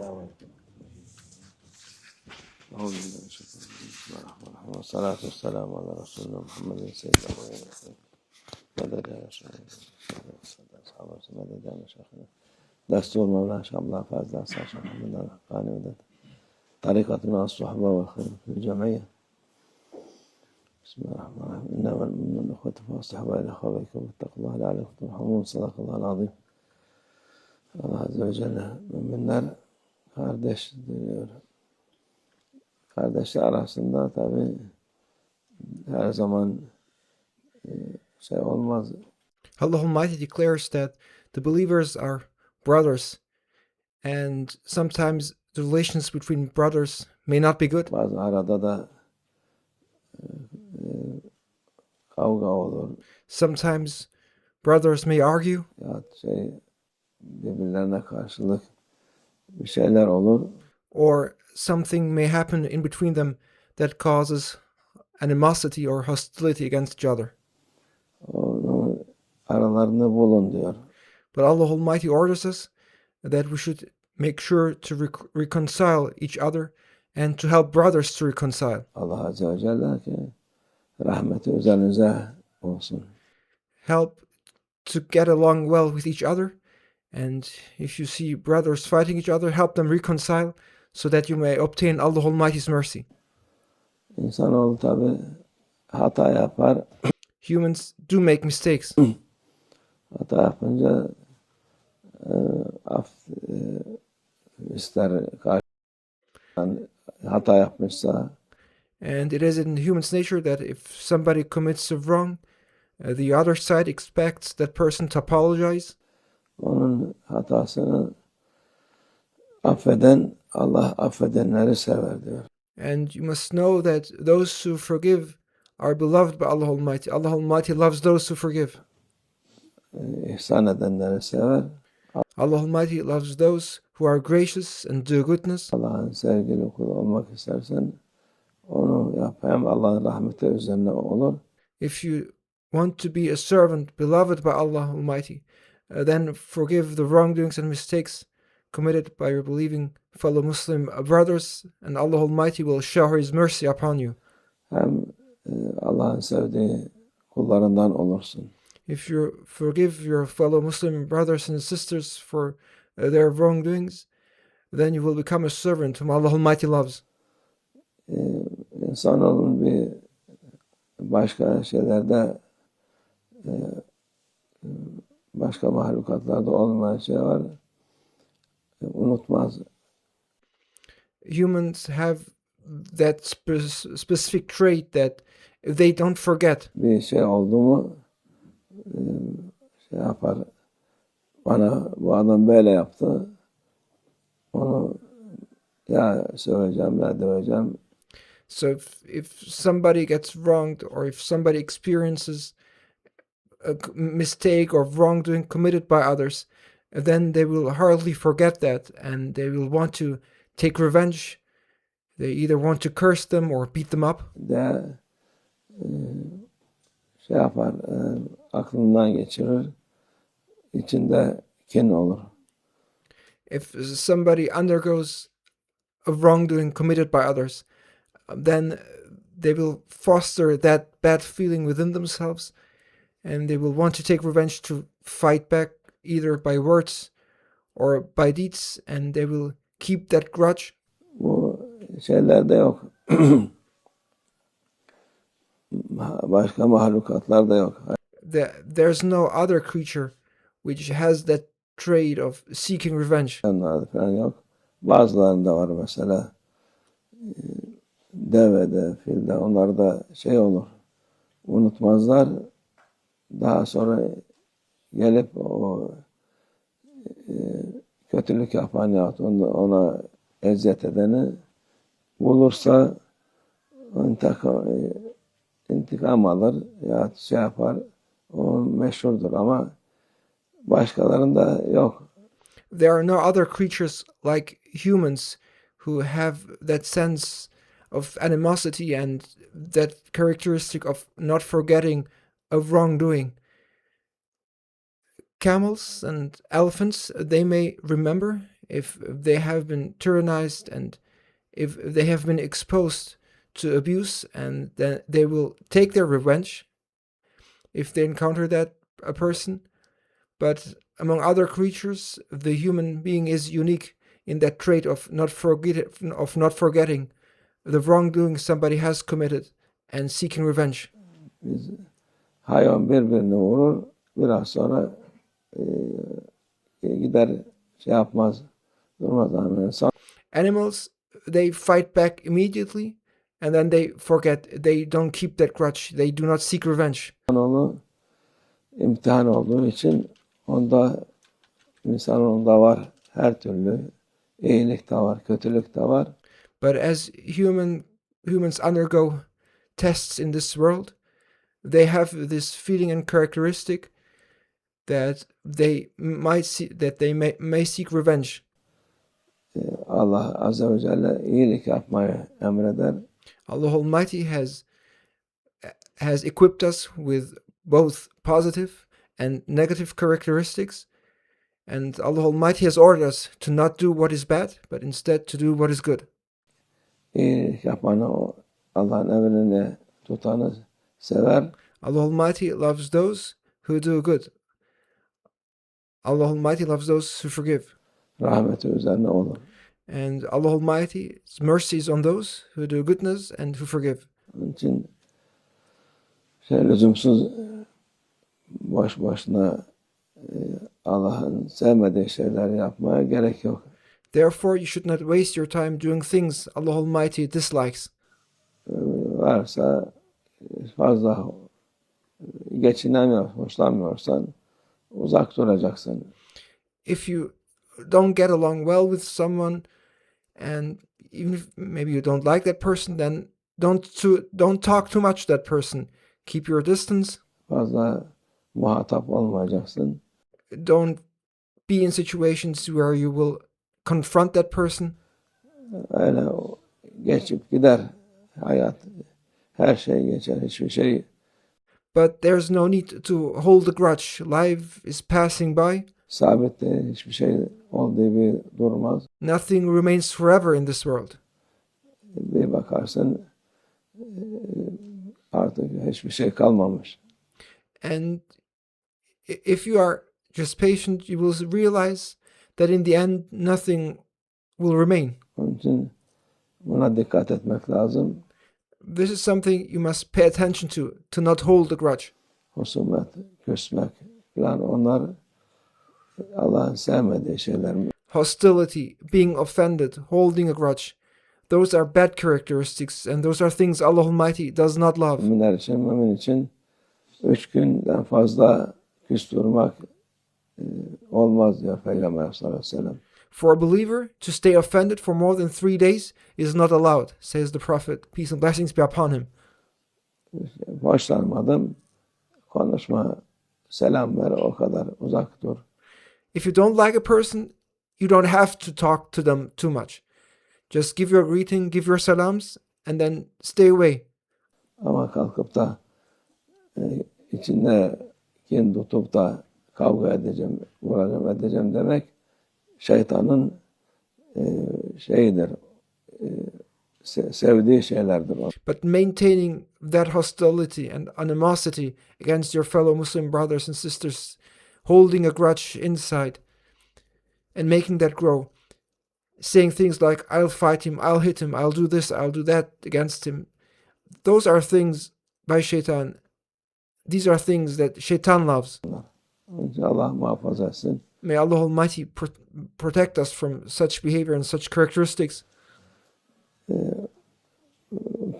السلام عليكم. أعوذ بالله من الشيطان الرجيم. بسم الله الرحمن الرحيم والصلاة والسلام على رسولنا محمد سيد الأولين والآخرين. مدد يا رسول الله أصحاب رسول مدد يا مشايخنا دستور مولانا شاء الله فاز شيخ محمد الحقاني مدد طريقتنا الصحبة والخير في الجمعية. بسم الله الرحمن الرحيم. إنما المؤمنون إخوة فأصلحوا إلى أخويكم واتقوا الله لعلكم ترحمون. صدق الله العظيم. Allah Azze ve Celle müminler kardeş diyor. Kardeşler arasında tabi her zaman şey olmaz. Allah Almighty declares that the believers are brothers, and sometimes the relations between brothers may not be good. Bazı arada da kavga olur. Sometimes brothers may argue, Ya birbirlerine karşılık bir şeyler olur. or something may happen in between them that causes animosity or hostility against each other. Onun aralarını bulun diyor. But Allah Almighty orders us that we should make sure to reconcile each other and to help brothers to reconcile. Allah Azze ve Celle ki rahmeti üzerinize olsun. Help to get along well with each other, and if you see brothers fighting each other, help them reconcile so that you may obtain Allah Almighty's mercy. İnsanoğlu tabi hata yapar. Humans do make mistakes. Hata yapınca af ister karşıdan hata yapmışsa. And it is in human's nature that if somebody commits a wrong, the other side expects that person to apologize. Onun hatasını affeden Allah affedenleri sever diyor. And you must know that those who forgive are beloved by Allah Almighty. Allah Almighty loves those who forgive. İhsan edenleri sever. Allah Almighty loves those who are gracious and do goodness. Allah'ın sevgili kulu olmak istersen onu yap. Hem Allah'ın rahmeti üzerine olur. If you want to be a servant beloved by Allah Almighty, then forgive the wrongdoings and mistakes committed by your believing fellow Muslim brothers, and Allah Almighty will shower His mercy upon you. Hem Allah'ın sevdiği kullarından olursun. If you forgive your fellow Muslim brothers and sisters for their wrongdoings, then you will become a servant whom Allah Almighty loves. İnsanoğlunun bir başka şeylerde başka mahlukatlarda olmayan şey var. Unutmaz. Humans have that specific trait that they don't forget. Bir şey oldu mu şey yapar. Bana bu adam böyle yaptı. Onu ya söyleyeceğim ya döveceğim. So if somebody gets wronged, or if somebody experiences a mistake or wrongdoing committed by others, then they will hardly forget that, and they will want to take revenge. They either want to curse them or beat them up. De şey yapar, aklından geçirir. İçinde kin olur. If somebody undergoes a wrongdoing committed by others, then they will foster that bad feeling within themselves, and they will want to take revenge, to fight back either by words or by deeds, and they will keep that grudge. Bu şeylerde yok. Başka mahlukatlarda yok. There's no other creature which has that trait of seeking revenge. Onlarda falan yok. Bazılarında var mesela. Devede, filde, onlarda şey olur. Unutmazlar. Daha sonra gelip o kötülük yapan yahut ona eziyet edeni bulursa intikam alır ya şey yapar. O meşhurdur ama başkalarında yok. There are no other creatures like humans who have that sense of animosity and that characteristic of not forgetting a wrongdoing. Camels and elephants, they may remember if they have been tyrannized, and if they have been exposed to abuse, and then they will take their revenge if they encounter that a person. But among other creatures, the human being is unique in that trait of not forgetting the wrongdoing somebody has committed and seeking revenge. Biz hayvan birbirini vurur, biraz sonra gider şey yapmaz, durmaz ama insan Animals, they fight back immediately, and then they forget. They don't keep that grudge. They do not seek revenge. onu imtihan olduğu için insanoğlunda var her türlü iyilik de var, kötülük de var. But as humans undergo tests in this world, they have this feeling and characteristic that they may seek revenge. Allah Azze ve Celle iyilik yapmayı emreder. Allah Almighty has equipped us with both positive and negative characteristics, and Allah Almighty has ordered us to not do what is bad, but instead to do what is good. İyilik yapanı, Allah'ın emrini tutanı sever. Allah Almighty loves those who do good. Allah Almighty loves those who forgive. Rahmeti üzerine olur. And Allah Almighty's mercy is on those who do goodness and who forgive. Onun için lüzumsuz boş boşuna Allah'ın sevmediği şeyler yapmaya gerek yok. Therefore, you should not waste your time doing things Allah Almighty dislikes. Varsa fazla geçinemiyorsan, hoşlanmıyorsan uzak duracaksın. If you don't get along well with someone, and even if maybe you don't like that person, then don't talk too much to that person. Keep your distance. Fazla muhatap olmayacaksın. Don't be in situations where you will confront that person. Öyle geçip gider hayat. Her şey geçer, hiçbir şey. But there's no need to hold a grudge. Life is passing by. Sabit değil, hiçbir şey olduğu gibi durmaz. Nothing remains forever in this world. Bir bakarsın artık hiçbir şey kalmamış. And if you are just patient, you will realize that in the end, nothing will remain. Onun için buna dikkat etmek lazım. This is something you must pay attention to not hold a grudge. Husumet, küsmek falan onlar Allah'ın sevmediği şeyler. Hostility, being offended, holding a grudge. Those are bad characteristics, and those are things Allah Almighty does not love. Mümin için 3 günden fazla küs durmak olmaz diyor Peygamber sallallahu aleyhi ve sellem. For a believer to stay offended for more than 3 days is not allowed, says the Prophet, peace and blessings be upon him. Hoşlanmadım, konuşma, selam ver, o kadar uzak dur. If you don't like a person, you don't have to talk to them too much. Just give your greeting, give your salams, and then stay away. Ama kalkıp da içinde kin tutup da kavga edeceğim, vuracağım, edeceğim demek şeytanın şeyidir, sevdiği şeylerdir. But maintaining that hostility and animosity against your fellow Muslim brothers and sisters, holding a grudge inside, and making that grow, saying things like, I'll fight him, I'll hit him, I'll do this, I'll do that against him. Those are things by shaitan. These are things that shaitan loves. Allah muhafaza etsin. May Allah Almighty protect us from such behavior and such characteristics.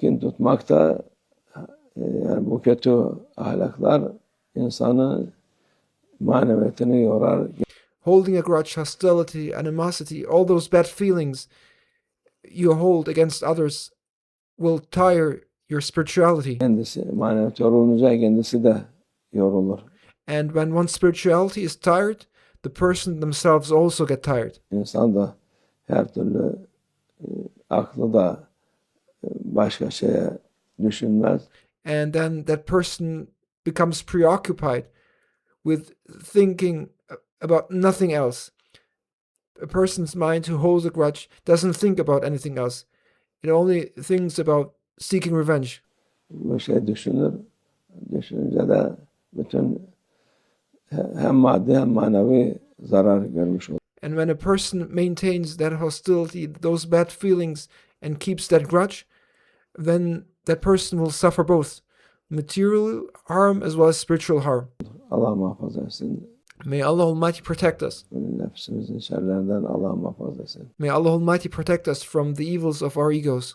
Kin tutmak da yani bu kötü ahlaklar insanın maneviyatını yorar. Holding a grudge, hostility, animosity, all those bad feelings you hold against others will tire your spirituality. Kendisi maneviyat yorulunca kendisi de yorulur. And when one's spirituality is tired, the person themselves also get tired. İnsan da her türlü aklı da başka şeye düşünmez. And then that person becomes preoccupied with thinking about nothing else. A person's mind who holds a grudge doesn't think about anything else. It only thinks about seeking revenge. Bu şey düşünür. Düşününce de bütün hem maddi hem manevi zarar görmüş olur. And when a person maintains that hostility, those bad feelings, and keeps that grudge, then that person will suffer both material harm as well as spiritual harm. Allah muhafaza etsin. May Allah Almighty protect us. Nefsimizin şerlerinden Allah muhafaza etsin. May Allah Almighty protect us from the evils of our egos.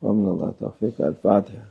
Ve minallah tevfik. El Fatiha.